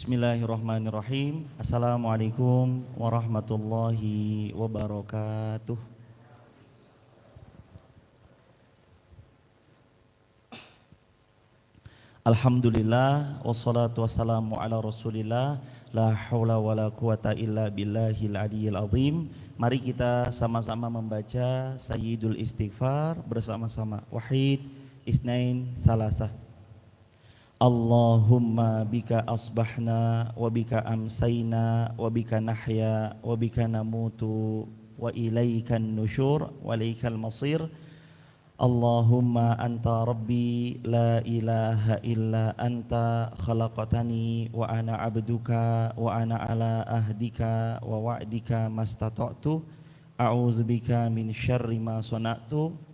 Bismillahirrahmanirrahim. Assalamualaikum warahmatullahi wabarakatuh. Alhamdulillah wassalatu wassalamu ala Rasulillah, la haula wala quwata illa billahil aliyyil azim. Mari kita sama-sama membaca Sayyidul Istighfar bersama-sama. Wahid, Isnain, Salasah. Allahumma bika asbahna wa bika amsayna wa bika nahya wa bika namutu wa ilaikan nusyur wa ilaikal masir. Allahumma anta rabbi la ilaha illa anta khalaqtani wa ana abduka wa ana ala ahdika wa wa'dika mastata'tu a'udzubika min syarri ma sana'tu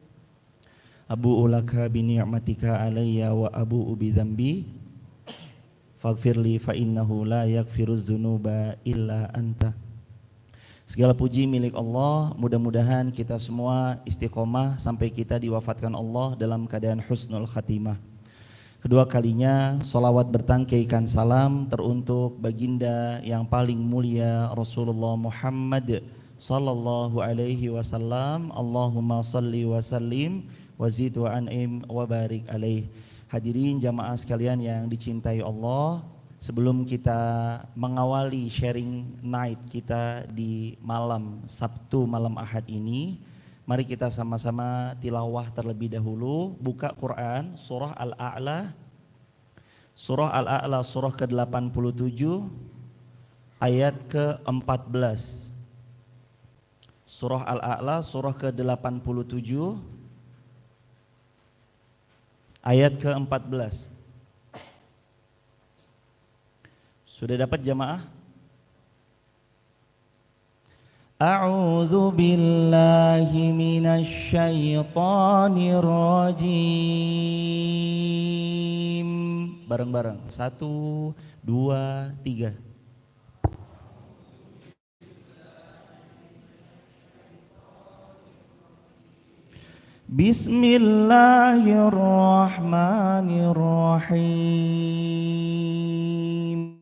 abu'u laka bi ni'matika alayya wa abu'u bi dzambi faghfirli fa innahu la yaghfiruz dzunuba illa anta. Segala puji milik Allah, mudah-mudahan kita semua istiqomah sampai kita diwafatkan Allah dalam keadaan husnul khatimah. Kedua kalinya salawat bertangkaikan salam teruntuk baginda yang paling mulia Rasulullah Muhammad sallallahu alaihi wasallam. Allahumma salli wa sallim wa zid wa an'im wa barik alaih. Hadirin jamaah sekalian yang dicintai Allah, sebelum kita mengawali sharing night kita di malam Sabtu malam Ahad ini, mari kita sama-sama tilawah terlebih dahulu. Buka Quran surah Al-A'la, surah ke-87 ayat ke-14. Surah Al-A'la surah ke-87 ayat ke-14. Sudah dapat jamaah? A'udzu billahi minasy syaithanir rajim. Bareng-bareng. 1, 2, 3. Bismillahirrahmanirrahim.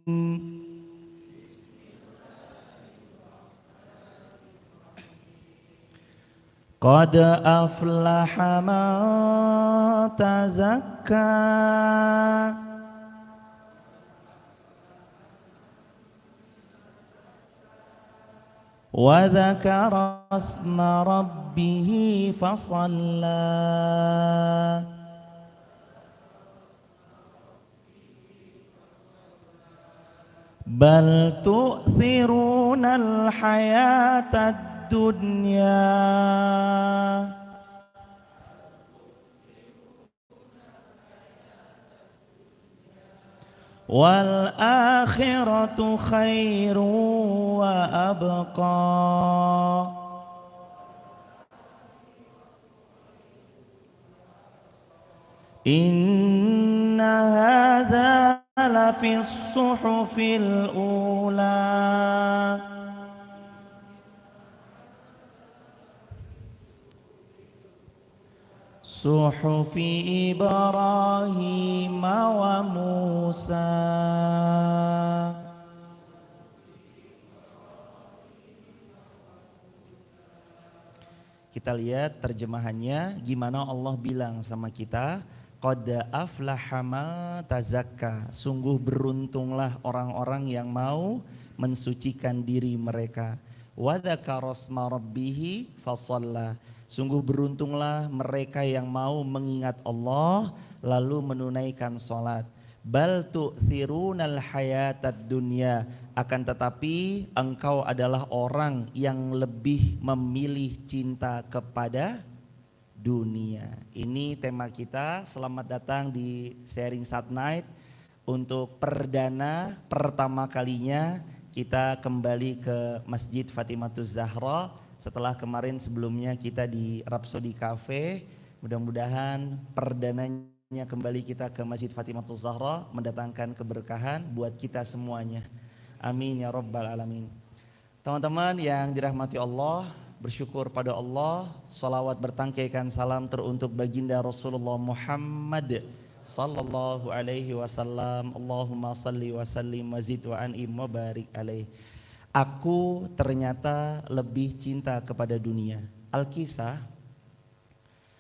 Qad aflaha man tazakka wa dzakara asma rabbih fasalla bal tu'thirunal hayatad dunya wal akhiratu khairu wa abqa inna hadza lafis suhufil ula suhufi Ibrahim wa Musa. Kita lihat terjemahannya, gimana Allah bilang sama kita, qad aflaha ma tazakka, sungguh beruntunglah orang-orang yang mau mensucikan diri mereka. Wa dzakara asma rabbih fasalla, sungguh beruntunglah mereka yang mau mengingat Allah lalu menunaikan sholat. Bal tu'thirunal hayatad dunya, akan tetapi engkau adalah orang yang lebih memilih cinta kepada dunia. Ini tema kita. Selamat datang di sharing Sat Night. Untuk perdana pertama kalinya kita kembali ke Masjid Fatimahuz Zahra. Setelah kemarin sebelumnya kita di Rhapsody Cafe, mudah-mudahan perdananya kembali kita ke Masjid Fatimahuz Zahra mendatangkan keberkahan buat kita semuanya. Amin ya rabbal alamin. Teman-teman yang dirahmati Allah, bersyukur pada Allah, salawat bertangkaikan salam teruntuk baginda Rasulullah Muhammad sallallahu alaihi wasallam. Allahumma salli wa sallim wa zid wa an'im wa barik alaih. Aku ternyata lebih cinta kepada dunia. Al-Kisah,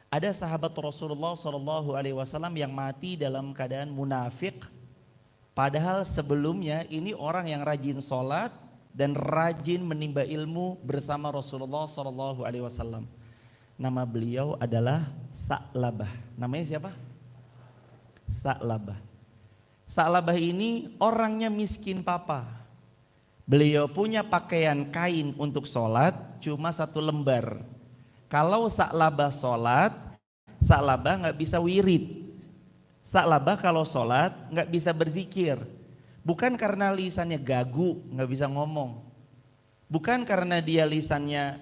ada sahabat Rasulullah sallallahu alaihi wasallam yang mati dalam keadaan munafik. Padahal sebelumnya ini orang yang rajin sholat dan rajin menimba ilmu bersama Rasulullah sallallahu alaihi wasallam. Nama beliau adalah Sa'labah. Namanya siapa? Sa'labah. Sa'labah ini orangnya miskin papa. Beliau punya pakaian kain untuk sholat cuma 1 lembar. Kalau Sa'labah sholat, Sa'labah nggak bisa wirid. Sa'labah kalau sholat nggak bisa berzikir. Bukan karena lisannya gagu, nggak bisa ngomong. Bukan karena dia lisannya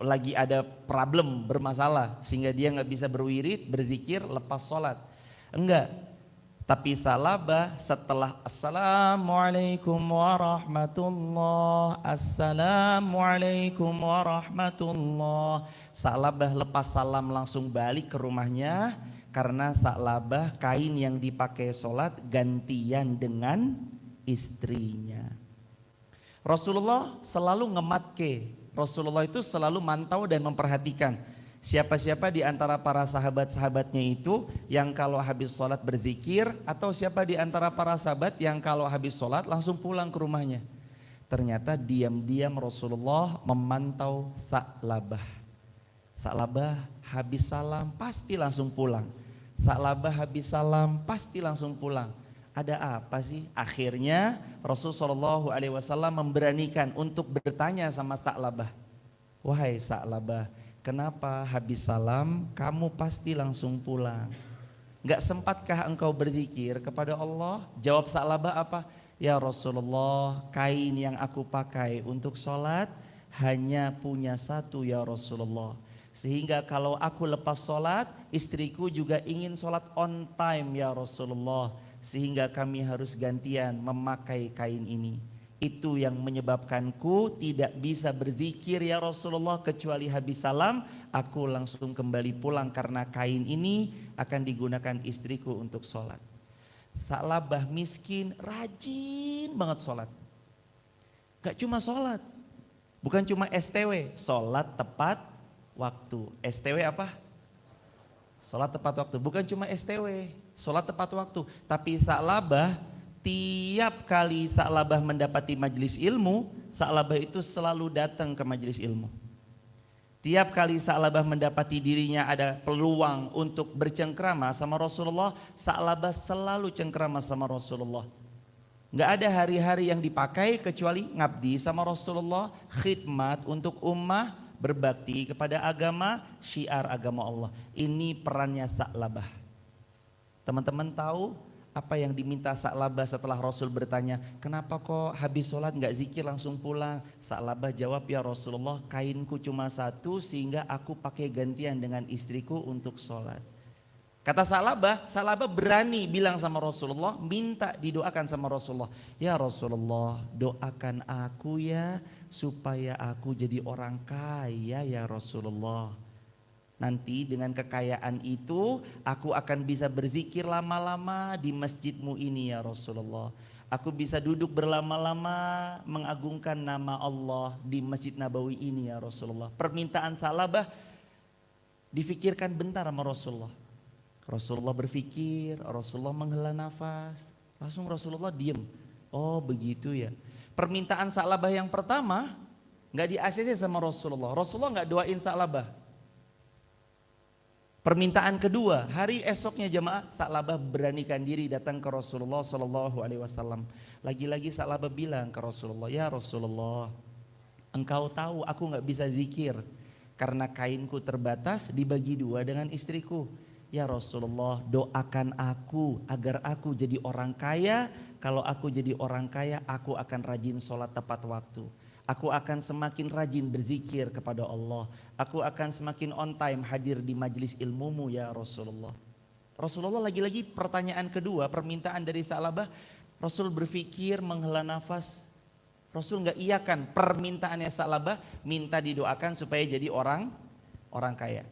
lagi ada problem, bermasalah, sehingga dia nggak bisa berwirid, berzikir lepas sholat. Enggak. Tapi Sa'labah setelah Assalamualaikum warahmatullah, Assalamualaikum warahmatullah, Sa'labah lepas salam langsung balik ke rumahnya. Karena Sa'labah kain yang dipakai sholat gantian dengan istrinya. Rasulullah selalu ngematke, Rasulullah itu selalu mantau dan memperhatikan siapa-siapa di antara para sahabat-sahabatnya itu yang kalau habis sholat berzikir, atau siapa di antara para sahabat yang kalau habis sholat langsung pulang ke rumahnya. Ternyata diam-diam Rasulullah memantau Sa'labah. Sa'labah habis salam pasti langsung pulang. Sa'labah habis salam pasti langsung pulang. Ada apa sih? Akhirnya Rasulullah SAW memberanikan untuk bertanya sama Sa'labah. Wahai Sa'labah, kenapa habis salam kamu pasti langsung pulang? Gak sempatkah engkau berzikir kepada Allah? Jawab Sa'labah apa? Ya Rasulullah, kain yang aku pakai untuk sholat hanya punya 1 ya Rasulullah. Sehingga kalau aku lepas sholat, istriku juga ingin sholat on time ya Rasulullah. Sehingga kami harus gantian memakai kain ini. Itu yang menyebabkanku tidak bisa berzikir ya Rasulullah kecuali habis salam aku langsung kembali pulang, karena kain ini akan digunakan istriku untuk sholat. Sa'labah miskin rajin banget sholat. Gak cuma sholat, bukan cuma STW, sholat tepat waktu. STW apa? Sholat tepat waktu. Bukan cuma STW, sholat tepat waktu. Tapi Sa'labah, tiap kali Sa'labah mendapati majelis ilmu, Sa'labah itu selalu datang ke majelis ilmu. Tiap kali Sa'labah mendapati dirinya ada peluang untuk bercengkrama sama Rasulullah, Sa'labah selalu cengkrama sama Rasulullah. Nggak ada hari-hari yang dipakai kecuali ngabdi sama Rasulullah, khidmat untuk ummah, berbakti kepada agama, syiar agama Allah. Ini perannya Sa'labah. Teman-teman tahu apa yang diminta Sa'labah setelah Rasul bertanya, kenapa kok habis sholat nggak zikir langsung pulang? Sa'labah jawab, ya Rasulullah, kainku cuma 1 sehingga aku pakai gantian dengan istriku untuk sholat. Kata Sa'labah berani bilang sama Rasulullah, minta didoakan sama Rasulullah. Ya Rasulullah, doakan aku ya supaya aku jadi orang kaya ya Rasulullah. Nanti dengan kekayaan itu aku akan bisa berzikir lama-lama di masjidmu ini ya Rasulullah. Aku bisa duduk berlama-lama mengagungkan nama Allah di Masjid Nabawi ini ya Rasulullah. Permintaan Sa'labah difikirkan bentar sama Rasulullah. Rasulullah berpikir, Rasulullah menghela nafas, langsung Rasulullah diem. Oh begitu ya. Permintaan Sa'labah yang pertama nggak di-ACC sama Rasulullah. Rasulullah nggak doain Sa'labah. Permintaan kedua, hari esoknya jemaah, Sa'labah beranikan diri datang ke Rasulullah SAW. Lagi-lagi Sa'labah bilang ke Rasulullah, ya Rasulullah, engkau tahu aku nggak bisa zikir karena kainku terbatas dibagi 2 dengan istriku. Ya Rasulullah, doakan aku agar aku jadi orang kaya. Kalau aku jadi orang kaya, aku akan rajin sholat tepat waktu. Aku akan semakin rajin berzikir kepada Allah. Aku akan semakin on time hadir di majelis ilmumu ya Rasulullah. Rasulullah lagi-lagi pertanyaan kedua, permintaan dari Sa'labah. Rasul berpikir, menghela nafas. Rasul nggak iyakan permintaannya Sa'labah, minta didoakan supaya jadi orang kaya.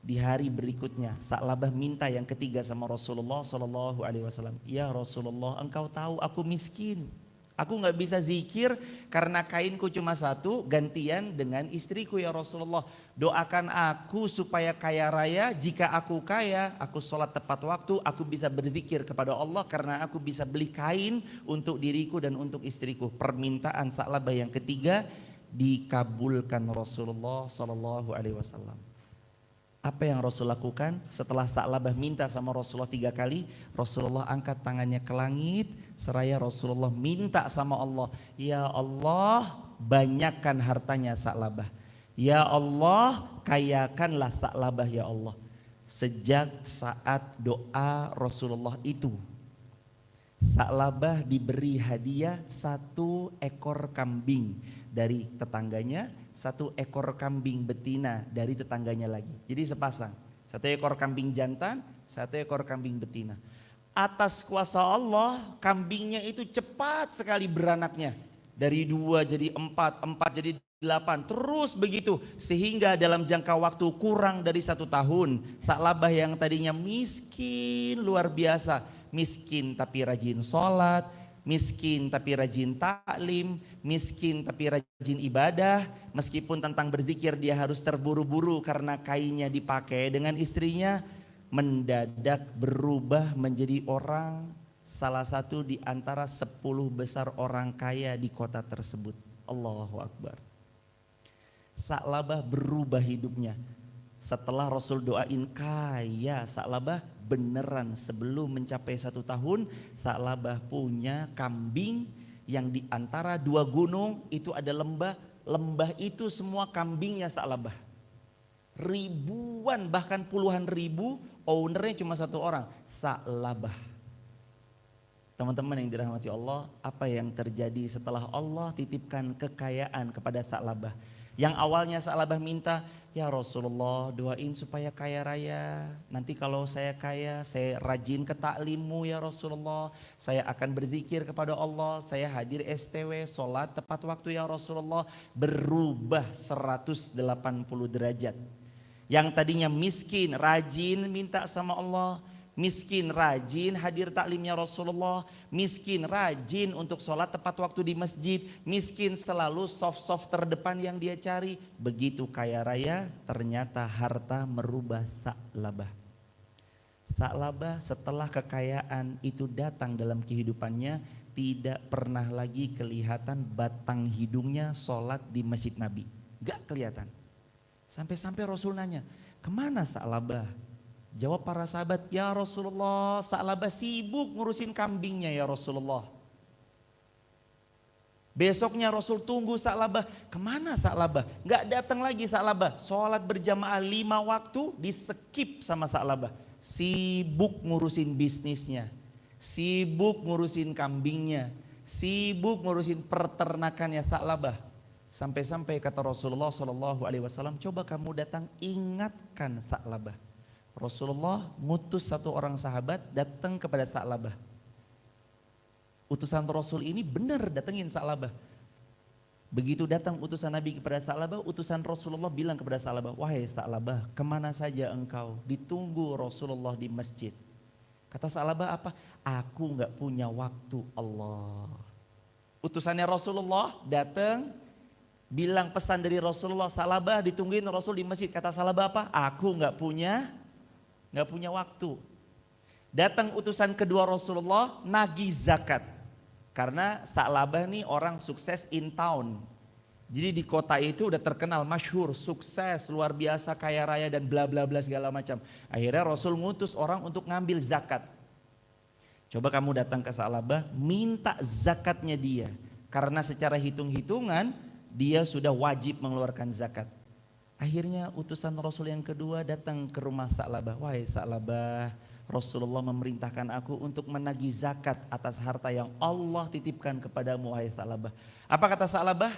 Di hari berikutnya Sa'labah minta yang ketiga sama Rasulullah Shallallahu Alaihi Wasallam. Ya Rasulullah, engkau tahu aku miskin, aku nggak bisa zikir karena kainku cuma satu, gantian dengan istriku ya Rasulullah. Doakan aku supaya kaya raya, jika aku kaya, aku sholat tepat waktu, aku bisa berzikir kepada Allah karena aku bisa beli kain untuk diriku dan untuk istriku. Permintaan Sa'labah yang ketiga dikabulkan Rasulullah Shallallahu Alaihi Wasallam. Apa yang Rasul lakukan setelah Sa'labah minta sama Rasulullah 3 kali? Rasulullah angkat tangannya ke langit, seraya Rasulullah minta sama Allah, ya Allah banyakkan hartanya Sa'labah, ya Allah kayakanlah Sa'labah ya Allah. Sejak saat doa Rasulullah itu, Sa'labah diberi hadiah 1 ekor kambing dari tetangganya, 1 ekor kambing betina dari tetangganya lagi. Jadi sepasang, 1 ekor kambing jantan, 1 ekor kambing betina. Atas kuasa Allah kambingnya itu cepat sekali beranaknya. Dari 2 jadi 4, 4 jadi 8, terus begitu. Sehingga dalam jangka waktu kurang dari 1 tahun, Sa'labah yang tadinya miskin luar biasa, miskin tapi rajin sholat, miskin tapi rajin taklim, miskin tapi rajin ibadah. Meskipun tentang berzikir dia harus terburu-buru karena kainnya dipakai dengan istrinya, mendadak berubah menjadi orang salah satu di antara 10 besar orang kaya di kota tersebut. Allahu Akbar. Sa'labah berubah hidupnya. Setelah Rasul doain kaya, Sa'labah beneran sebelum mencapai 1 tahun, Sa'labah punya kambing yang di antara 2 gunung itu ada lembah. Lembah itu semua kambingnya Sa'labah. Ribuan bahkan puluhan ribu, ownernya cuma 1 orang, Sa'labah. Teman-teman yang dirahmati Allah, apa yang terjadi setelah Allah titipkan kekayaan kepada Sa'labah? Yang awalnya Sa'labah minta, ya Rasulullah doain supaya kaya raya. Nanti kalau saya kaya, saya rajin ke taklimmu ya Rasulullah. Saya akan berzikir kepada Allah, saya hadir STW, sholat tepat waktu ya Rasulullah. Berubah 180 derajat. Yang tadinya miskin, rajin minta sama Allah. Miskin, rajin hadir taklimnya Rasulullah. Miskin, rajin untuk sholat tepat waktu di masjid. Miskin, selalu soft-soft terdepan yang dia cari. Begitu kaya raya, ternyata harta merubah Sa'labah. Sa'labah setelah kekayaan itu datang dalam kehidupannya, tidak pernah lagi kelihatan batang hidungnya sholat di masjid Nabi. Gak kelihatan. Sampai-sampai Rasul nanya, kemana Sa'labah? Jawab para sahabat, ya Rasulullah, Sa'labah sibuk ngurusin kambingnya ya Rasulullah. Besoknya Rasul tunggu Sa'labah, kemana Sa'labah? Gak datang lagi Sa'labah. Sholat berjamaah 5 waktu di skip sama Sa'labah. Sibuk ngurusin bisnisnya, sibuk ngurusin kambingnya, sibuk ngurusin peternakannya Sa'labah. Sampai-sampai kata Rasulullah SAW, coba kamu datang ingatkan Sa'labah. Rasulullah ngutus 1 orang sahabat datang kepada Sa'labah. Utusan Rasul ini benar datengin Sa'labah. Begitu datang utusan Nabi kepada Sa'labah, utusan Rasulullah bilang kepada Sa'labah, wahai Sa'labah, kemana saja engkau? Ditunggu Rasulullah di masjid. Kata Sa'labah apa? Aku gak punya waktu Allah. Utusannya Rasulullah datang, bilang pesan dari Rasulullah, Sa'labah ditungguin Rasul di masjid. Kata Sa'labah apa? Aku gak punya waktu. Datang utusan kedua Rasulullah, nagih zakat. Karena Sa'labah nih orang sukses in town. Jadi di kota itu udah terkenal, masyhur, sukses, luar biasa, kaya raya dan bla bla bla segala macam. Akhirnya Rasul ngutus orang untuk ngambil zakat. Coba kamu datang ke Sa'labah, minta zakatnya dia. Karena secara hitung-hitungan dia sudah wajib mengeluarkan zakat. Akhirnya utusan Rasul yang kedua datang ke rumah Sa'labah. Wahai Sa'labah, Rasulullah memerintahkan aku untuk menagih zakat atas harta yang Allah titipkan kepadamu wahai Sa'labah. Apa kata Sa'labah?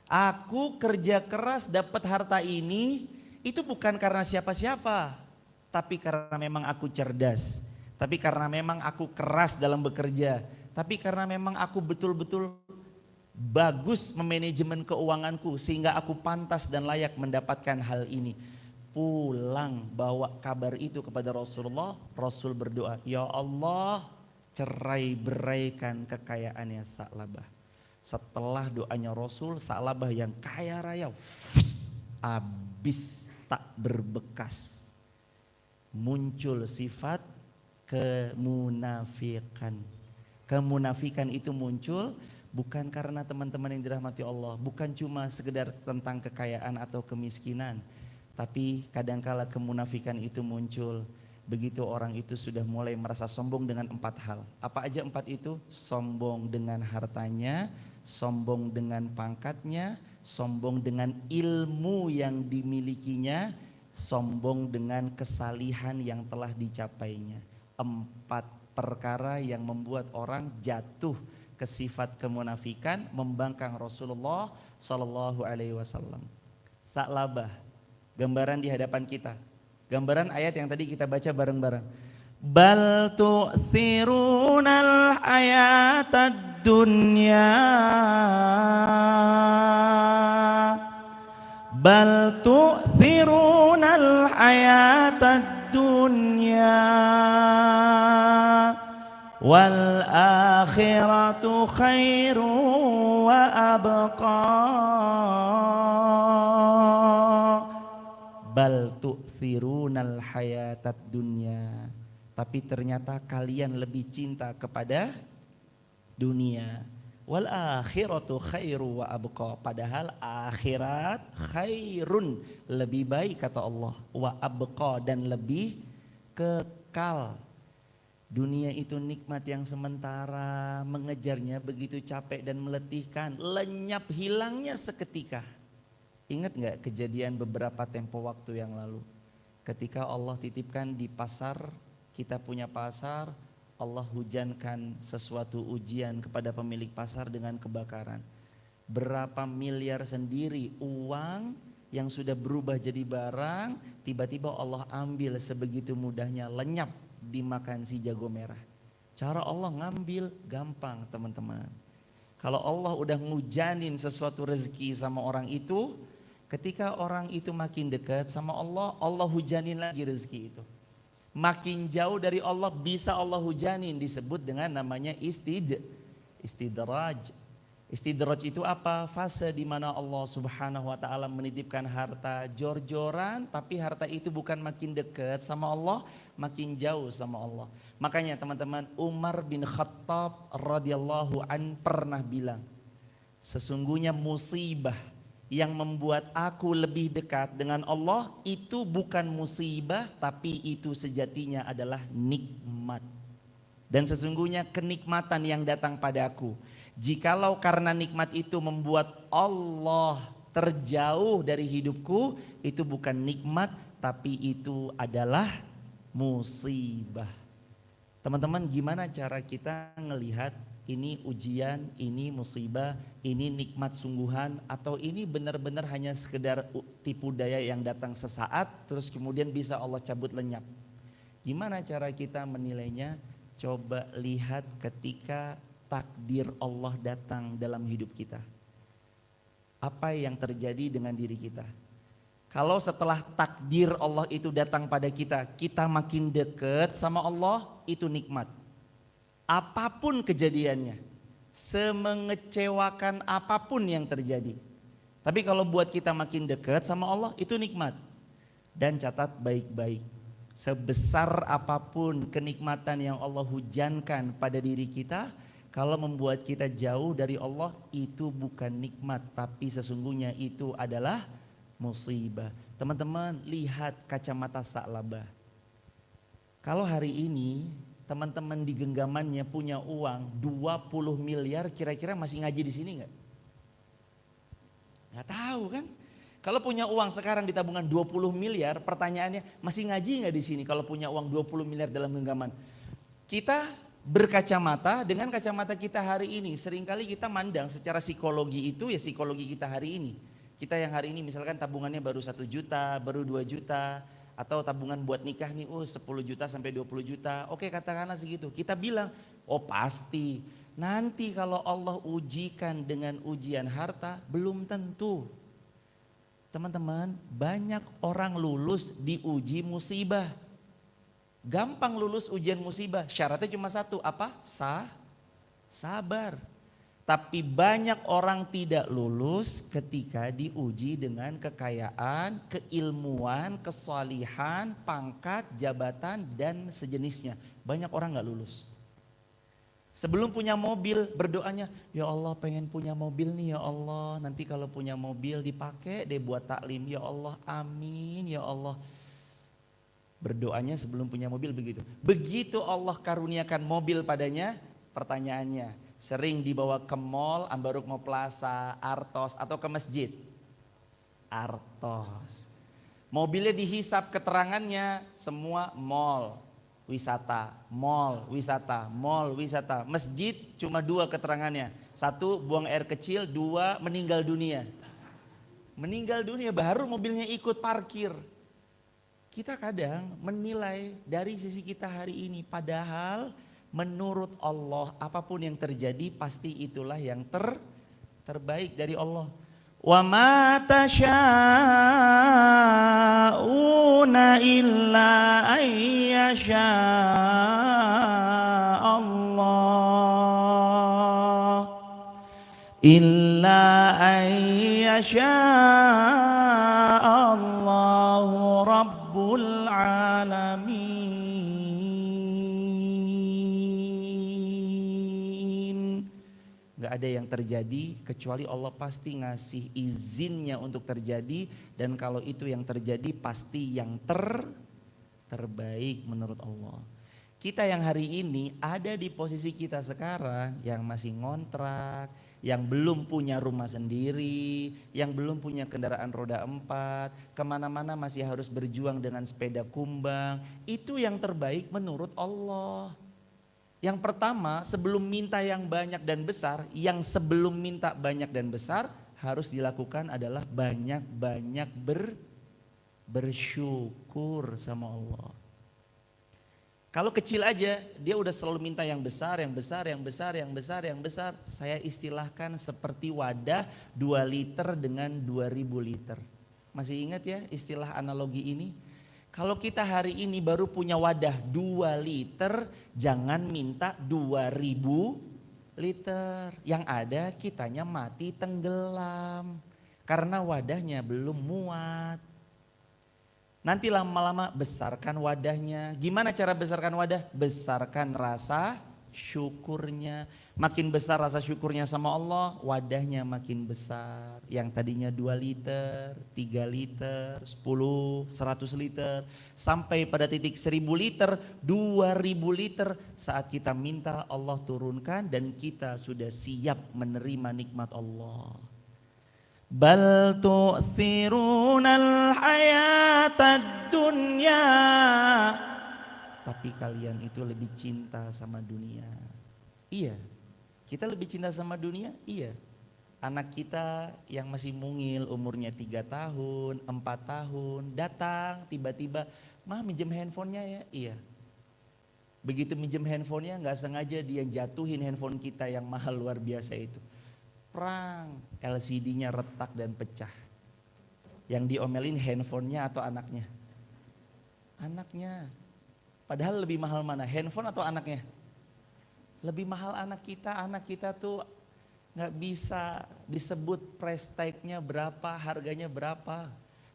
Aku kerja keras dapat harta ini, itu bukan karena siapa-siapa, tapi karena memang aku cerdas, tapi karena memang aku keras dalam bekerja, tapi karena memang aku betul-betul bagus memanajemen keuanganku sehingga aku pantas dan layak mendapatkan hal ini. pulang bawa kabar itu kepada Rasulullah. Rasul berdoa, ya Allah cerai beraikan kekayaannya Sa'labah. Setelah doanya Rasul, Sa'labah yang kaya raya habis tak berbekas. Muncul sifat kemunafikan. Kemunafikan itu muncul bukan karena teman-teman yang dirahmati Allah, bukan cuma sekedar tentang kekayaan atau kemiskinan, tapi kadangkala kemunafikan itu muncul begitu orang itu sudah mulai merasa sombong dengan 4 hal. Apa aja 4 itu? Sombong dengan hartanya, sombong dengan pangkatnya, sombong dengan ilmu yang dimilikinya, sombong dengan kesalihan yang telah dicapainya. 4 perkara yang membuat orang jatuh ke sifat kemunafikan, membangkang Rasulullah Sallallahu Alaihi Wasallam. Sa'labah, gambaran di hadapan kita. Gambaran ayat yang tadi kita baca bareng-bareng. Bal tu'thirunal hayatad dunya. Bal tu'thirunal hayatad dunya. Wal akhiratu khairu wa abqa. Bal tu'thirunal hayatad dunya. Tapi ternyata kalian lebih cinta kepada dunia. Wal akhiratu khairu wa abqa. Padahal akhirat khairun, lebih baik kata Allah, wa abqa, dan lebih kekal. Dunia itu nikmat yang sementara, mengejarnya begitu capek dan meletihkan, lenyap hilangnya seketika. Ingat gak kejadian beberapa tempo waktu yang lalu? Ketika Allah titipkan di pasar, kita punya pasar, Allah hujankan sesuatu ujian kepada pemilik pasar dengan kebakaran. Berapa miliar sendiri uang yang sudah berubah jadi barang, tiba-tiba Allah ambil sebegitu mudahnya, lenyap dimakan si jago merah. Cara Allah ngambil gampang teman-teman. Kalau Allah udah ngujanin sesuatu rezeki sama orang itu, ketika orang itu makin dekat sama Allah, Allah hujanin lagi rezeki itu. Makin jauh dari Allah bisa Allah hujanin, disebut dengan namanya istidraj. Istidraj itu apa? Fase di mana Allah Subhanahu wa taala menitipkan harta jor-joran, tapi harta itu bukan makin dekat sama Allah, makin jauh sama Allah. Makanya teman-teman, Umar bin Khattab radhiyallahu an pernah bilang, sesungguhnya musibah yang membuat aku lebih dekat dengan Allah itu bukan musibah, tapi itu sejatinya adalah nikmat. Dan sesungguhnya kenikmatan yang datang padaku, jikalau karena nikmat itu membuat Allah terjauh dari hidupku, itu bukan nikmat, tapi itu adalah musibah. Teman-teman, gimana cara kita ngelihat ini ujian, ini musibah, ini nikmat sungguhan, atau ini benar-benar hanya sekedar tipu daya yang datang sesaat terus kemudian bisa Allah cabut lenyap? Gimana cara kita menilainya? Coba lihat ketika takdir Allah datang dalam hidup kita. Apa yang terjadi dengan diri kita? Kalau setelah takdir Allah itu datang pada kita, kita makin dekat sama Allah, itu nikmat. Apapun kejadiannya, semengecewakan apapun yang terjadi. Tapi kalau buat kita makin dekat sama Allah, itu nikmat. Dan catat baik-baik, sebesar apapun kenikmatan yang Allah hujankan pada diri kita, kalau membuat kita jauh dari Allah, itu bukan nikmat, tapi sesungguhnya itu adalah musibah. Teman-teman, lihat kacamata Sa'labah. Kalau hari ini teman-teman di genggamannya punya uang 20 miliar, kira-kira masih ngaji di sini nggak? Nggak tahu kan? Kalau punya uang sekarang di tabungan 20 miliar, pertanyaannya masih ngaji nggak di sini kalau punya uang 20 miliar dalam genggaman? Kita berkacamata dengan kacamata kita hari ini. Seringkali kita mandang secara psikologi itu ya psikologi kita hari ini. Kita yang hari ini misalkan tabungannya baru 1 juta, baru 2 juta, atau tabungan buat nikah nih 10 juta sampai 20 juta. Oke, katakanlah segitu. Kita bilang, oh pasti. Nanti kalau Allah ujikan dengan ujian harta, belum tentu. Teman-teman, banyak orang lulus di uji musibah. Gampang lulus ujian musibah, syaratnya cuma satu, apa? Sabar. Tapi banyak orang tidak lulus ketika diuji dengan kekayaan, keilmuan, kesalihan, pangkat, jabatan, dan sejenisnya. Banyak orang gak lulus. Sebelum punya mobil, berdoanya, ya Allah pengen punya mobil nih ya Allah. Nanti kalau punya mobil dipakai deh buat taklim, ya Allah amin ya Allah. Berdoanya sebelum punya mobil begitu. Begitu Allah karuniakan mobil padanya, pertanyaannya, sering dibawa ke mall, Ambarukmo Plaza, Artos, atau ke masjid? Artos. Mobilnya dihisap keterangannya, semua mall, wisata, mall, wisata, mall, wisata. Masjid cuma 2 keterangannya. 1, buang air kecil, 2, meninggal dunia. Meninggal dunia baru mobilnya ikut parkir. Kita kadang menilai dari sisi kita hari ini, padahal menurut Allah apapun yang terjadi pasti itulah yang terbaik dari Allah. Wa ma tasyauna illa ayyasha Allah illa ayyasha Allahu Rabbul Alamin. Gak ada yang terjadi kecuali Allah pasti ngasih izinnya untuk terjadi, dan kalau itu yang terjadi pasti yang terbaik menurut Allah. Kita yang hari ini ada di posisi kita sekarang, yang masih ngontrak, yang belum punya rumah sendiri, yang belum punya kendaraan roda 4, kemana-mana masih harus berjuang dengan sepeda kumbang, itu yang terbaik menurut Allah. Yang pertama, sebelum minta yang banyak dan besar, yang sebelum minta banyak dan besar harus dilakukan adalah banyak-banyak bersyukur sama Allah. Kalau kecil aja, dia udah selalu minta yang besar, yang besar, yang besar, yang besar, yang besar. Saya istilahkan seperti wadah 2 liter dengan 2000 liter. Masih ingat ya istilah analogi ini? Kalau kita hari ini baru punya wadah 2 liter, jangan minta 2000 liter. Yang ada kitanya mati tenggelam karena wadahnya belum muat. Nanti lama-lama besarkan wadahnya. Gimana cara besarkan wadah? Besarkan rasa syukurnya. Makin besar rasa syukurnya sama Allah, wadahnya makin besar. Yang tadinya 2 liter, 3 liter, 10, 100 liter, sampai pada titik 1000 liter, 2000 liter. Saat kita minta Allah turunkan dan kita sudah siap menerima nikmat Allah. Bal tu'thirunal hayatad dunya. Tapi kalian itu lebih cinta sama dunia. Iya, kita lebih cinta sama dunia, iya. Anak kita yang masih mungil umurnya 3 tahun, 4 tahun, datang tiba-tiba, "Ma, minjem handphonenya ya?" Iya. Begitu minjem handphonenya gak sengaja dia jatuhin handphone kita yang mahal luar biasa itu. Prang, LCD-nya retak dan pecah. Yang diomelin handphonenya atau anaknya? Anaknya. Padahal lebih mahal mana, handphone atau anaknya? Lebih mahal anak kita tuh gak bisa disebut price tag-nya berapa, harganya berapa.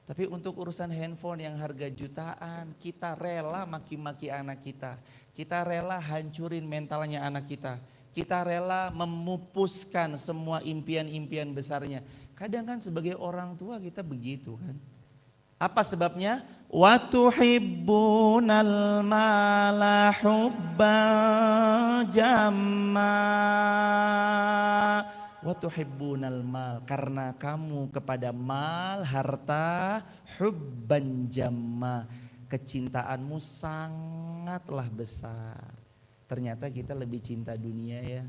Tapi untuk urusan handphone yang harga jutaan, kita rela maki-maki anak kita. Kita rela hancurin mentalnya anak kita. Kita rela memupuskan semua impian-impian besarnya. Kadang kan sebagai orang tua kita begitu kan. Apa sebabnya? Wa tuhibbunal mala hubban jamma. Wa tuhibbunal mal, karena kamu kepada mal, harta, hubban jamma, kecintaanmu sangatlah besar. Ternyata kita lebih cinta dunia ya.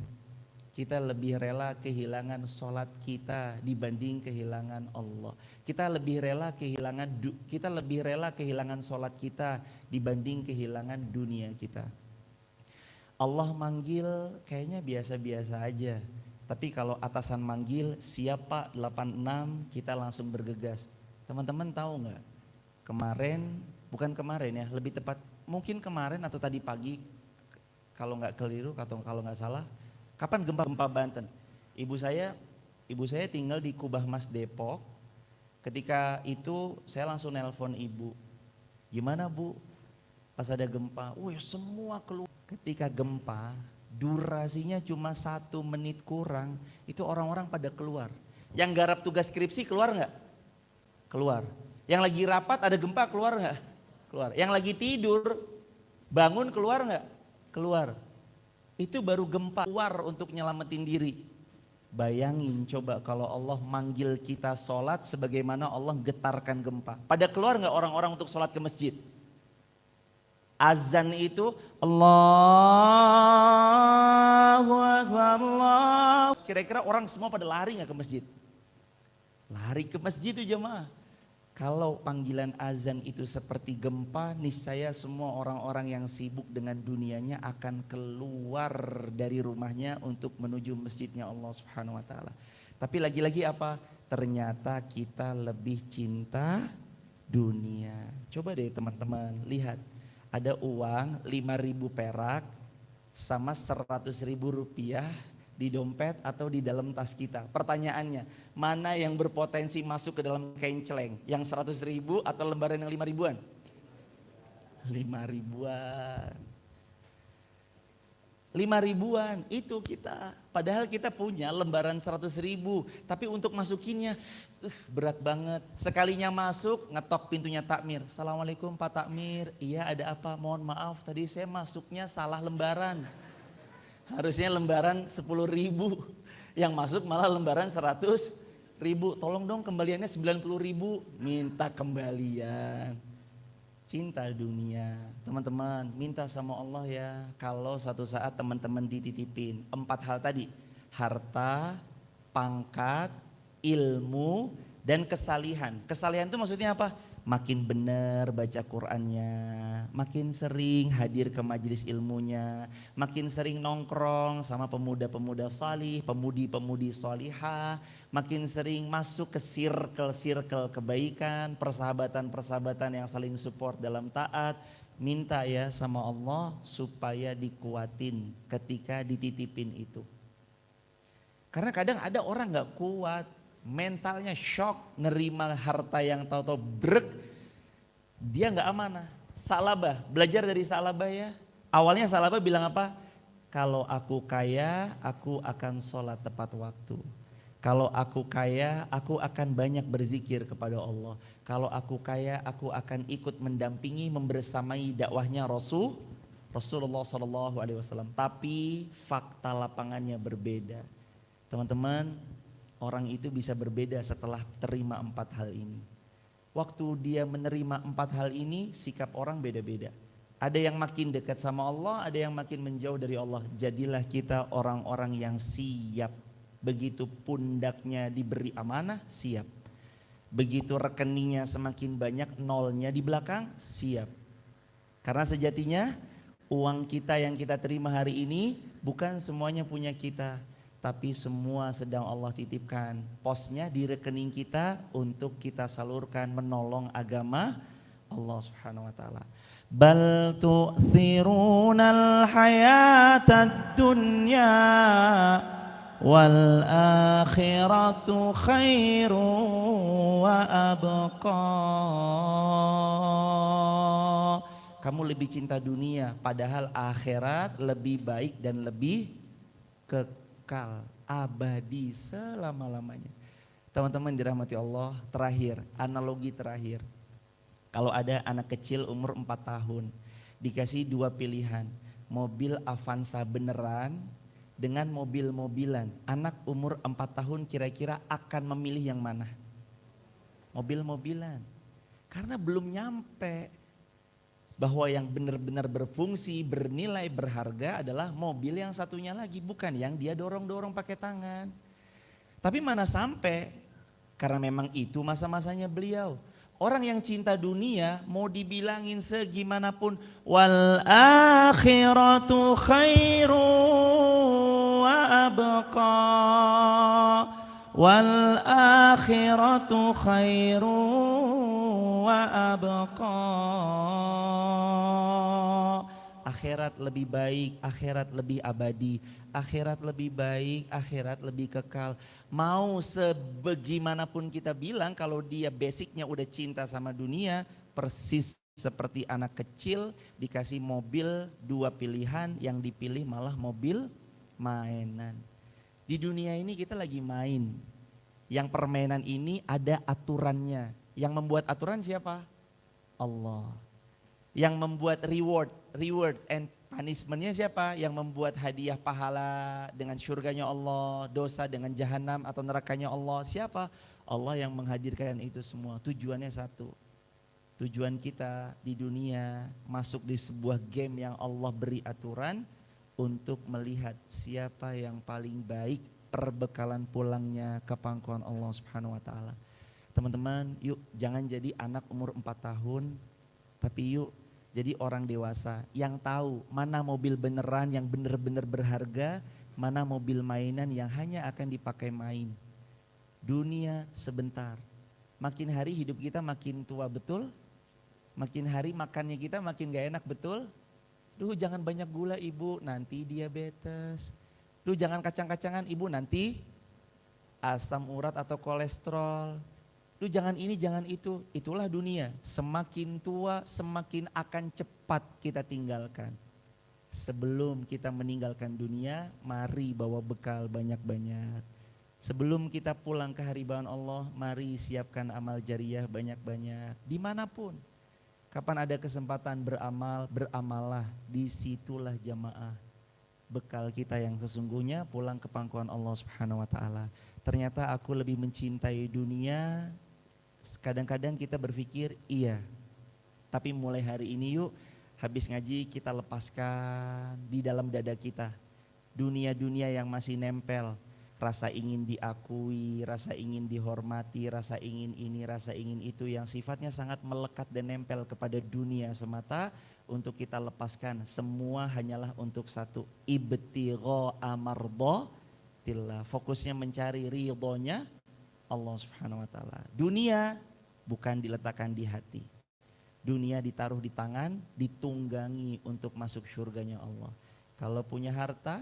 Kita lebih rela kehilangan sholat kita dibanding kehilangan Allah. Kita lebih rela kehilangan sholat kita dibanding kehilangan dunia kita. Allah manggil kayaknya biasa-biasa aja. Tapi kalau atasan manggil, siapa 86, kita langsung bergegas. Teman-teman tahu nggak? Bukan kemarin ya, lebih tepat mungkin kemarin atau tadi pagi, kalau nggak keliru atau kalau nggak salah, kapan gempa Banten? Ibu saya tinggal di Kubah Mas Depok. Ketika itu saya langsung nelpon ibu. Gimana bu? Pas ada gempa, semua keluar. Ketika gempa, durasinya cuma 1 menit kurang, itu orang-orang pada keluar. Yang garap tugas skripsi keluar nggak? Keluar. Yang lagi rapat ada gempa keluar nggak? Keluar. Yang lagi tidur bangun keluar nggak? Keluar. Itu baru gempa keluar untuk nyelamatin diri. Bayangin coba kalau Allah manggil kita sholat sebagaimana Allah getarkan gempa. Pada keluar nggak orang-orang untuk sholat ke masjid? Azan itu Allahu Akbar Allah. Kira-kira orang semua pada lari nggak ke masjid? Lari ke masjid itu jemaah. Kalau panggilan azan itu seperti gempa, niscaya semua orang-orang yang sibuk dengan dunianya akan keluar dari rumahnya untuk menuju masjidnya Allah Subhanahu wa taala. Tapi lagi-lagi apa? Ternyata kita lebih cinta dunia. Coba deh teman-teman lihat, ada uang 5.000 perak sama 100.000 rupiah di dompet atau di dalam tas kita. Pertanyaannya, mana yang berpotensi masuk ke dalam kain celeng? Yang 100.000 atau lembaran yang 5 ribuan? 5 ribuan. 5 ribuan itu kita. Padahal kita punya lembaran 100.000, tapi untuk masukinnya berat banget. Sekalinya masuk, ngetok pintunya takmir. Assalamualaikum Pak Takmir. Iya, ada apa? Mohon maaf, tadi saya masuknya salah lembaran. Harusnya lembaran 10.000, yang masuk malah lembaran 100.000. Tolong dong kembaliannya 90.000, minta kembalian. Cinta dunia, teman-teman, minta sama Allah ya. Kalau satu saat teman-teman dititipin 4 hal tadi, harta, pangkat, ilmu, dan kesalihan. Kesalihan itu maksudnya apa? Makin benar baca Qur'annya, makin sering hadir ke majelis ilmunya, makin sering nongkrong sama pemuda-pemuda salih, pemudi-pemudi salihah, makin sering masuk ke circle-circle kebaikan, persahabatan-persahabatan yang saling support dalam taat. Minta ya sama Allah supaya dikuatin ketika dititipin itu. Karena kadang ada orang gak kuat, mentalnya shock, nerima harta yang tahu-tahu brek, dia nggak amanah. Salabah, belajar dari Salabah ya. Awalnya Salabah bilang apa? Kalau aku kaya, aku akan sholat tepat waktu. Kalau aku kaya, aku akan banyak berzikir kepada Allah. Kalau aku kaya, aku akan ikut mendampingi, membersamai dakwahnya Rasulullah SAW. Tapi fakta lapangannya berbeda, teman-teman. Orang itu bisa berbeda setelah terima 4 hal ini. Waktu dia menerima 4 hal ini, sikap orang beda-beda. Ada yang makin dekat sama Allah, ada yang makin menjauh dari Allah. Jadilah kita orang-orang yang siap. Begitu pundaknya diberi amanah, siap. Begitu rekeningnya semakin banyak, nolnya di belakang, siap. Karena sejatinya uang kita yang kita terima hari ini bukan semuanya punya kita, tapi semua sedang Allah titipkan. Posnya di rekening kita untuk kita salurkan menolong agama Allah Subhanahu wa taala. Bal tu'thirunal hayatad dunya wal akhiratu khairu wa abqa. Kamu lebih cinta dunia, padahal akhirat lebih baik dan lebih kekal, abadi selama-lamanya. Teman-teman dirahmati Allah, terakhir, analogi terakhir. Kalau ada anak kecil umur 4 tahun, dikasih 2 pilihan, mobil Avanza beneran dengan mobil-mobilan. Anak umur 4 tahun kira-kira akan memilih yang mana? Mobil-mobilan. Karena belum nyampe bahwa yang benar-benar berfungsi, bernilai, berharga adalah mobil yang satunya lagi, bukan yang dia dorong-dorong pakai tangan. Tapi mana sampai, karena memang itu masa-masanya beliau. Orang yang cinta dunia mau dibilangin segimanapun, wal akhiratu khairu wa abqa, wal akhiratu khairu وأبقى. Akhirat lebih baik, akhirat lebih abadi, akhirat lebih baik, akhirat lebih kekal. Mau sebagaimanapun kita bilang, kalau dia basicnya udah cinta sama dunia, persis seperti anak kecil dikasih mobil 2 pilihan, yang dipilih malah mobil mainan. Di dunia ini kita lagi main, yang permainan ini ada aturannya. Yang membuat aturan siapa? Allah. Yang membuat reward and punishmentnya siapa? Yang membuat hadiah pahala dengan surganya Allah, dosa dengan jahanam atau nerakanya Allah, siapa? Allah yang menghadirkan itu semua. Tujuannya satu. Tujuan kita di dunia masuk di sebuah game yang Allah beri aturan untuk melihat siapa yang paling baik perbekalan pulangnya ke pangkuan Allah Subhanahu wa taala. Teman-teman, yuk jangan jadi anak umur 4 tahun, tapi yuk jadi orang dewasa yang tahu mana mobil beneran yang bener-bener berharga, mana mobil mainan yang hanya akan dipakai main. Dunia sebentar. Makin hari hidup kita makin tua, betul? Makin hari makannya kita makin gak enak, betul? Duh, jangan banyak gula ibu, nanti diabetes. Duh, jangan kacang-kacangan ibu, nanti asam urat atau kolesterol. Duh, jangan ini, jangan itu. Itulah dunia. Semakin tua, semakin akan cepat kita tinggalkan. Sebelum kita meninggalkan dunia, mari bawa bekal banyak-banyak. Sebelum kita pulang ke haribaan Allah, mari siapkan amal jariah banyak-banyak. Dimanapun. Kapan ada kesempatan beramal, beramallah. Disitulah jamaah bekal kita yang sesungguhnya pulang ke pangkuan Allah Subhanahu wa taala. Ternyata aku lebih mencintai dunia. Kadang-kadang kita berpikir iya, tapi mulai hari ini yuk habis ngaji kita lepaskan di dalam dada kita dunia-dunia yang masih nempel, rasa ingin diakui, rasa ingin dihormati, rasa ingin ini, rasa ingin itu yang sifatnya sangat melekat dan nempel kepada dunia semata. Untuk kita lepaskan, semua hanyalah untuk satu, ibtigha amardhatillah, fokusnya mencari ridhonya Allah Subhanahu wa taala. Dunia bukan diletakkan di hati. Dunia ditaruh di tangan, ditunggangi untuk masuk surganya Allah. Kalau punya harta,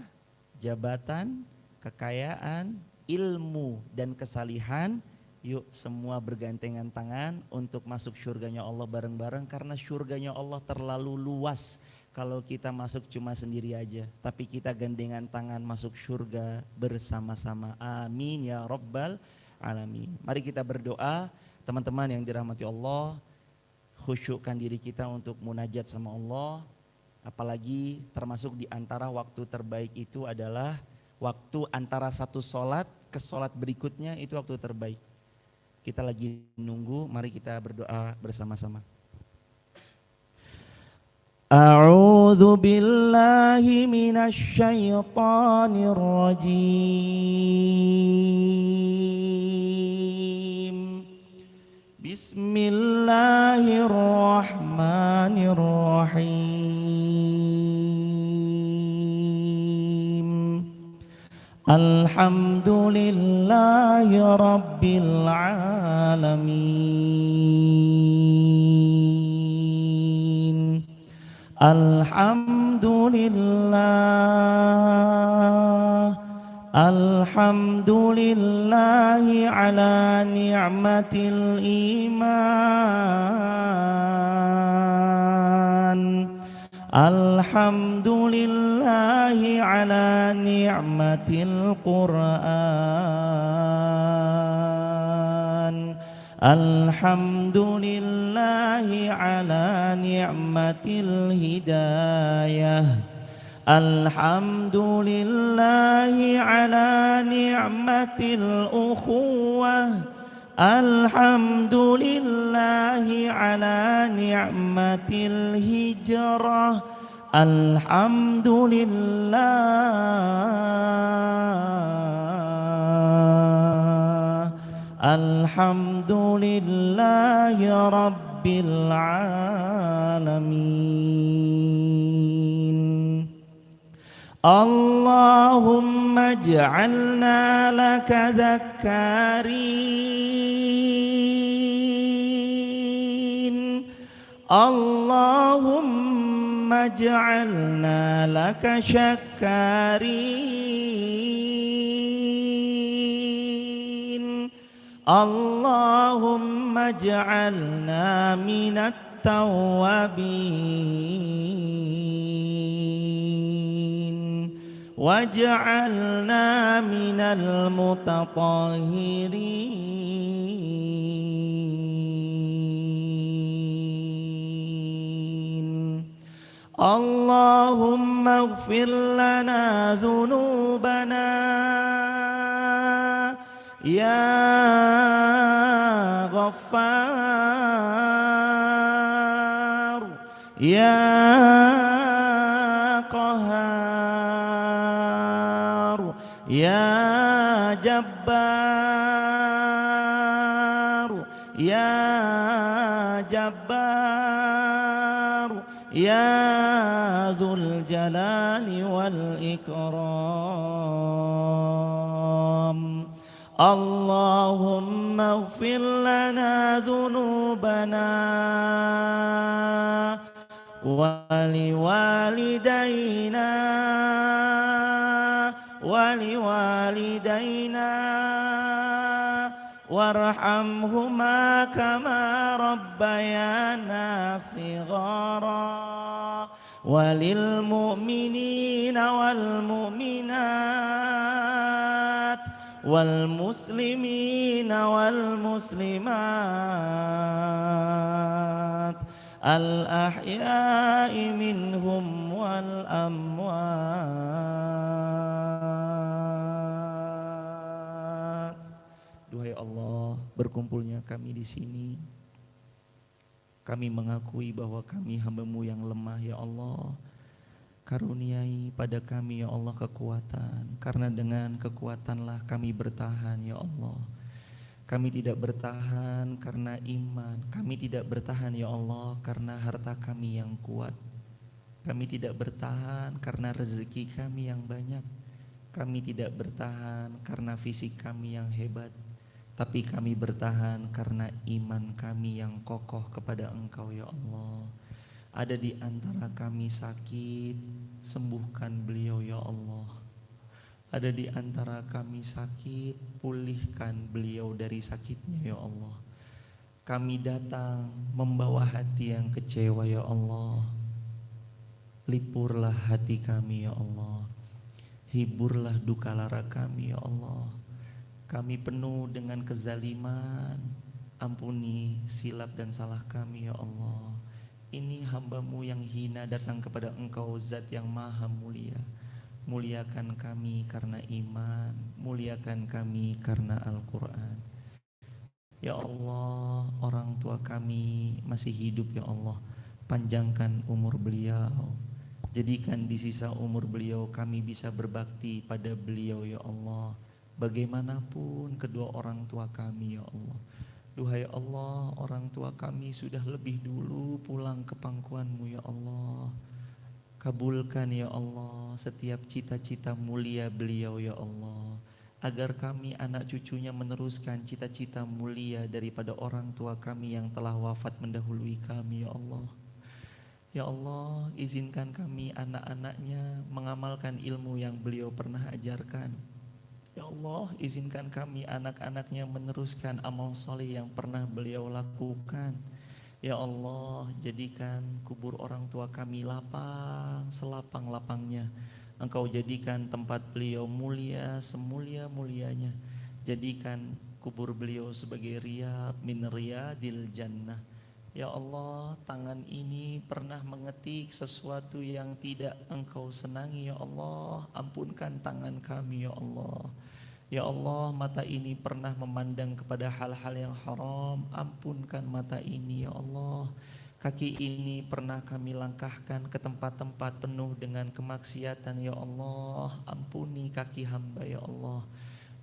jabatan, kekayaan, ilmu dan kesalihan, yuk semua bergandengan tangan untuk masuk surganya Allah bareng-bareng, karena surganya Allah terlalu luas kalau kita masuk cuma sendiri aja, tapi kita gandengan tangan masuk surga bersama-sama. Amin ya rabbal alamin. Mari kita berdoa, teman-teman yang dirahmati Allah, khusyukkan diri kita untuk munajat sama Allah. Apalagi termasuk di antara waktu terbaik itu adalah waktu antara satu sholat ke sholat berikutnya, itu waktu terbaik. Kita lagi nunggu, mari kita berdoa bersama-sama. A'udzu billahi minasy syaithanir rajim. Bismillahirrahmanirrahim. Alhamdulillahi rabbil alamin. Alhamdulillahi ala ni'matil iman. Alhamdulillahi ala ni'matil Qur'an. Alhamdulillahi ala ni'matil hidayah. Alhamdulillahi ala ni'matil ukhuwah. Alhamdulillahi ala ni'matil hijrah. Alhamdulillahi rabbil alamin. Allahumma ij'alna laka dzakkarin Allahumma ja'alna laka syakkarin. Allahumma ja'alna minat tawwabin waj'alna minal mutatahhirin. Allahumma ighfir lana dhunubana ya Ghaffar ya Qahhar ya Jabbar ya Jabbar ya Dzul Jalali wal Ikram. Allahumma ighfir lana dhunubana wa liwalidayna warhamhuma kama rabbayana shighara walil mu'minina wal mu'minat wal muslimina wal muslimat al ahya'i minhum wal amwat. Duhai Allah, berkumpulnya kami di sini, kami mengakui bahwa kami hamba-Mu yang lemah ya Allah. Karuniai pada kami ya Allah kekuatan, karena dengan kekuatanlah kami bertahan ya Allah. Kami tidak bertahan karena iman, kami tidak bertahan ya Allah karena harta kami yang kuat. Kami tidak bertahan karena rezeki kami yang banyak. Kami tidak bertahan karena fisik kami yang hebat, tapi kami bertahan karena iman kami yang kokoh kepada Engkau ya Allah. Ada di antara kami sakit, sembuhkan beliau ya Allah. Ada di antara kami sakit, pulihkan beliau dari sakitnya ya Allah. Kami datang membawa hati yang kecewa ya Allah. Lipurlah hati kami ya Allah. Hiburlah duka lara kami ya Allah. Kami penuh dengan kezaliman, ampuni silap dan salah kami ya Allah. Ini hamba-Mu yang hina datang kepada Engkau Zat yang maha mulia. Muliakan kami karena iman, muliakan kami karena Al-Quran. Ya Allah, orang tua kami masih hidup ya Allah. Panjangkan umur beliau. Jadikan di sisa umur beliau kami bisa berbakti pada beliau ya Allah. Bagaimanapun kedua orang tua kami ya Allah. Duhai Allah, orang tua kami sudah lebih dulu pulang ke pangkuan-Mu ya Allah. Kabulkan ya Allah setiap cita-cita mulia beliau ya Allah, agar kami anak cucunya meneruskan cita-cita mulia daripada orang tua kami yang telah wafat mendahului kami ya Allah. Ya Allah, izinkan kami anak-anaknya mengamalkan ilmu yang beliau pernah ajarkan. Ya Allah, izinkan kami anak-anaknya meneruskan amal soleh yang pernah beliau lakukan. Ya Allah, jadikan kubur orang tua kami lapang selapang-lapangnya. Engkau jadikan tempat beliau mulia semulia-mulianya. Jadikan kubur beliau sebagai riyad min riyadil jannah. Ya Allah, tangan ini pernah mengetik sesuatu yang tidak Engkau senangi ya Allah. Ampunkan tangan kami ya Allah. Ya Allah, mata ini pernah memandang kepada hal-hal yang haram. Ampunkan mata ini ya Allah. Kaki ini pernah kami langkahkan ke tempat-tempat penuh dengan kemaksiatan ya Allah. Ampuni kaki hamba ya Allah.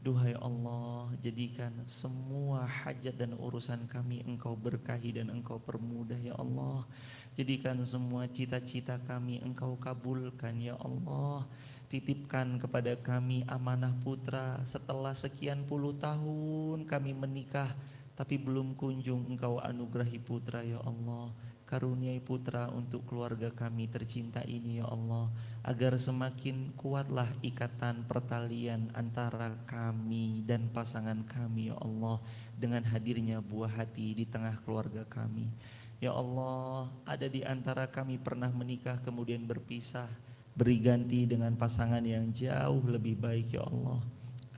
Duhai Allah, jadikan semua hajat dan urusan kami Engkau berkahi dan Engkau permudah ya Allah. Jadikan semua cita-cita kami Engkau kabulkan ya Allah. Titipkan kepada kami amanah putra. Setelah sekian puluh tahun kami menikah, tapi belum kunjung Engkau anugerahi putra ya Allah. karuniai putra untuk keluarga kami tercinta ini ya Allah, agar semakin kuatlah ikatan pertalian antara kami dan pasangan kami ya Allah, dengan hadirnya buah hati di tengah keluarga kami. Ya Allah, ada di antara kami pernah menikah kemudian berpisah, beri ganti dengan pasangan yang jauh lebih baik ya Allah.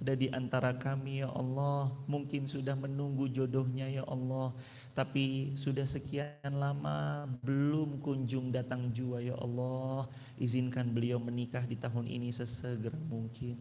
Ada di antara kami ya Allah, mungkin sudah menunggu jodohnya ya Allah, tapi sudah sekian lama belum kunjung datang jua ya Allah. Izinkan beliau menikah di tahun ini sesegera mungkin.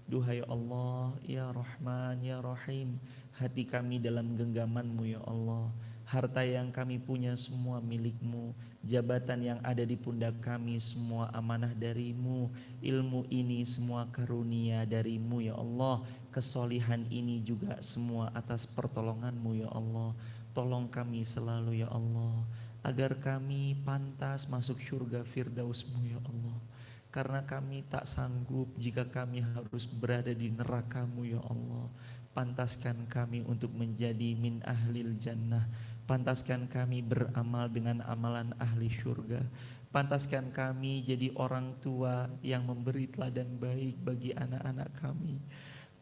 Duhai Allah, ya Rahman, ya Rahim, hati kami dalam genggaman-Mu ya Allah. Harta yang kami punya semua milik-Mu, jabatan yang ada di pundak kami semua amanah dari-Mu, ilmu ini semua karunia dari-Mu ya Allah, kesolihan ini juga semua atas pertolongan-Mu ya Allah. Tolong kami selalu ya Allah, agar kami pantas masuk surga Firdaus-Mu ya Allah. Karena kami tak sanggup jika kami harus berada di neraka-Mu ya Allah. Pantaskan kami untuk menjadi min ahlil jannah. Pantaskan kami beramal dengan amalan ahli surga. Pantaskan kami jadi orang tua yang memberi teladan baik bagi anak-anak kami.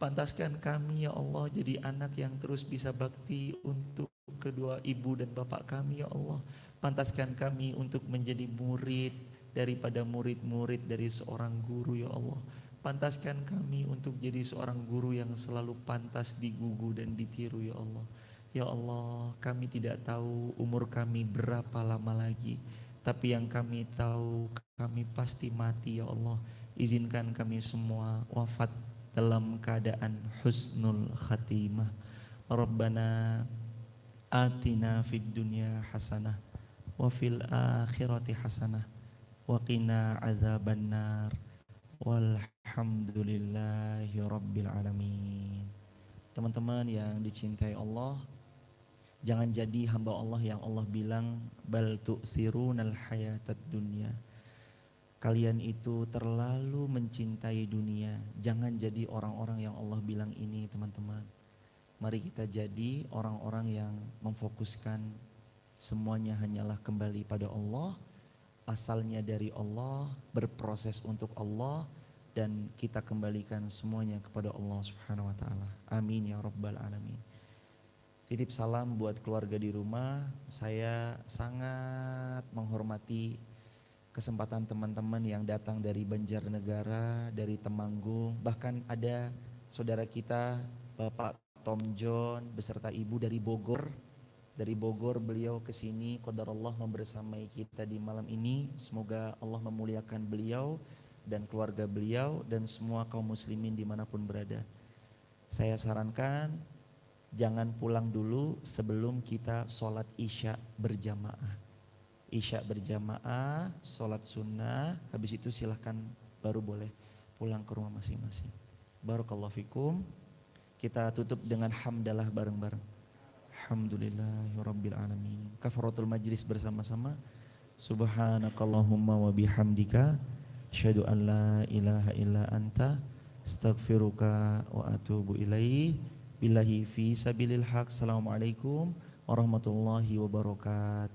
Pantaskan kami ya Allah jadi anak yang terus bisa bakti untuk kedua ibu dan bapak kami ya Allah. Pantaskan kami untuk menjadi murid daripada murid-murid dari seorang guru ya Allah. Pantaskan kami untuk jadi seorang guru yang selalu pantas digugu dan ditiru ya Allah. Ya Allah, kami tidak tahu umur kami berapa lama lagi, tapi yang kami tahu kami pasti mati ya Allah. Izinkan kami semua wafat dalam keadaan husnul khatimah. Rabbana atina fid dunya hasanah wa fil akhirati hasanah wa qina azabannar. Walhamdulillahi rabbil alamin. Teman-teman yang dicintai Allah, jangan jadi hamba Allah yang Allah bilang bal tu'sirunal hayatad dunya. Kalian itu terlalu mencintai dunia. Jangan jadi orang-orang yang Allah bilang ini, teman-teman. Mari kita jadi orang-orang yang memfokuskan semuanya hanyalah kembali pada Allah, asalnya dari Allah, berproses untuk Allah, dan kita kembalikan semuanya kepada Allah Subhanahu wa taala. Amin ya rabbal alamin. Titip salam buat keluarga di rumah. Saya sangat menghormati kesempatan teman-teman yang datang dari Banjarnegara, dari Temanggung, bahkan ada saudara kita Bapak Tom John beserta ibu dari Bogor. Dari Bogor beliau ke sini, qadarullah membersamai kita di malam ini. Semoga Allah memuliakan beliau dan keluarga beliau dan semua kaum muslimin dimanapun berada. Saya sarankan jangan pulang dulu sebelum kita sholat isya berjamaah. Isya berjamaah, sholat sunnah, habis itu silahkan baru boleh pulang ke rumah masing-masing. Barakallahu fikum. Kita tutup dengan hamdalah bareng-bareng. Alhamdulillahirabbil alamin. Kafaratul majlis bersama-sama. Subhanakallahumma wa bihamdika asyhadu an la ilaha illa anta astaghfiruka wa atubu ilaik. Billahi fi sabilil haq. Assalamualaikum warahmatullahi wabarakatuh.